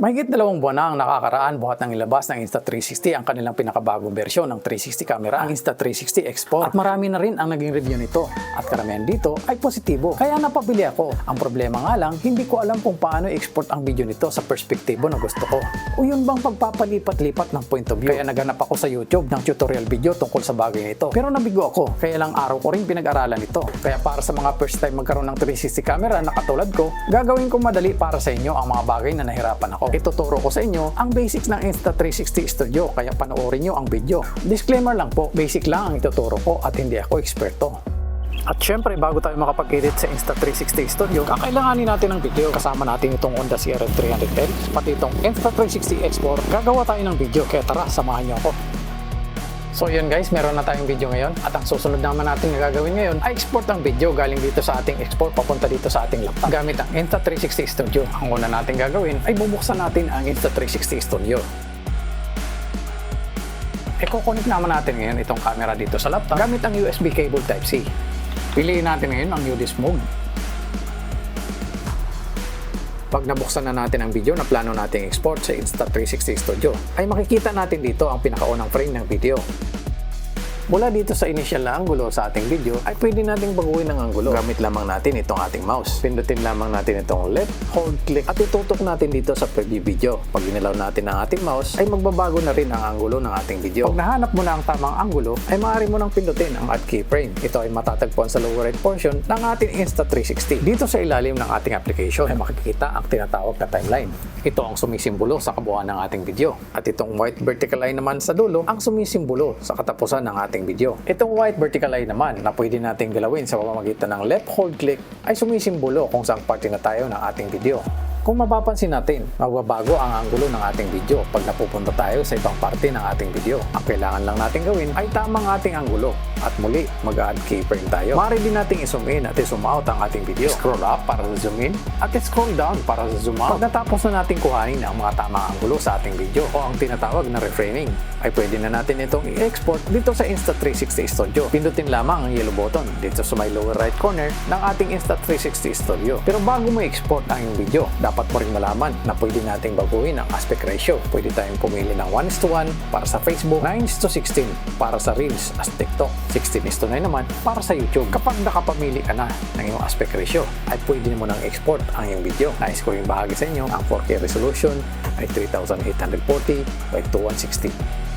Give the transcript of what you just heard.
Mahigit 2 buwan na ang nakakaraan buhat ng ilabas ng Insta360 ang kanilang pinakabagong bersyon ng 360 camera, ang Insta360 Export. At marami na rin ang naging review nito at karamihan dito ay positibo. Kaya napabili ako. Ang problema nga lang, hindi ko alam kung paano i-export ang video nito sa perspektibo na gusto ko. O yun bang pagpapalipat-lipat ng point of view? Kaya naganap ako sa YouTube ng tutorial video tungkol sa bagay nito. Pero nabigo ako, kaya lang araw ko rin pinag-aralan ito. Kaya para sa mga first time magkaroon ng 360 camera na katulad ko, gagawin ko madali para sa inyo ang mga bagay na nahirapan ako. Ituturo ko sa inyo ang basics ng Insta360 Studio, kaya panoorin nyo ang video. Disclaimer lang po, basic lang ang ituturo ko at hindi ako eksperto. At syempre, bago tayo makapag-edit sa Insta360 Studio, kakailanganin natin ng video. Kasama natin itong Honda CRF310, pati itong Insta360 Export. Gagawa tayo ng video, kaya tara, samahan nyo ako. So yun guys, meron na tayong video ngayon at ang susunod naman natin na gagawin ngayon ay export ang video galing dito sa ating export papunta dito sa ating laptop gamit ang Insta360 Studio. Ang una natin gagawin ay bubuksan natin ang Insta360 Studio. I-connect naman natin ngayon itong camera dito sa laptop gamit ang USB cable Type-C. Piliin natin ngayon ang UDIS mode. Pag nabuksan na natin ang video na plano nating export sa Insta360 Studio, ay makikita natin dito ang pinakaunang frame ng video. Mula dito sa initial na anggulo sa ating video, ay pwede nating baguhin ang anggulo. Gamit lamang natin itong ating mouse. Pindutin lamang natin itong left, hold, click at itutok natin dito sa preview video. Pag inilaw natin ang ating mouse, ay magbabago na rin ang anggulo ng ating video. Pag nahanap mo na ang tamang anggulo, ay maaari mo nang pindutin ang add keyframe. Ito ay matatagpuan sa lower right portion ng ating Insta360. Dito sa ilalim ng ating application ay makikita ang tinatawag na timeline. Ito ang sumisimbolo sa kabuuan ng ating video. At itong white vertical line naman sa dulo ang sumisimbolo sa katapusan ng ating video. Itong white vertical line naman na pwede nating galawin sa pamamagitan ng left hold click ay sumisimbolo kung saan parte na tayo ng ating video. Kung mapapansin natin, magbabago ang anggulo ng ating video pag napupunta tayo sa ibang parte ng ating video. Ang kailangan lang natin gawin ay tamang ating anggulo at muli mag-add keyframe tayo. Maaari din nating i-zoom in at i-zoom out ang ating video. Scroll up para sa zoom in at scroll down para sa zoom out. Pag natapos na natin kuhanin ang mga tamang anggulo sa ating video o ang tinatawag na reframing, ay pwede na natin itong i-export dito sa Insta360 Studio. Pindutin lamang ang yellow button dito sa may lower right corner ng ating Insta360 Studio. Pero bago mo i-export ang iyong video, dapat mo rin malaman na pwede nating baguhin ang aspect ratio. Pwede tayong pumili ng 1:1 para sa Facebook, 9:16 para sa Reels as TikTok, 16:9 naman para sa YouTube. Kapag nakapamili ka na ng iyong aspect ratio, ay pwede mo nang export ang iyong video. Nais ko yung bahagi sa inyo, ang 4K resolution ay 3840 by 2160.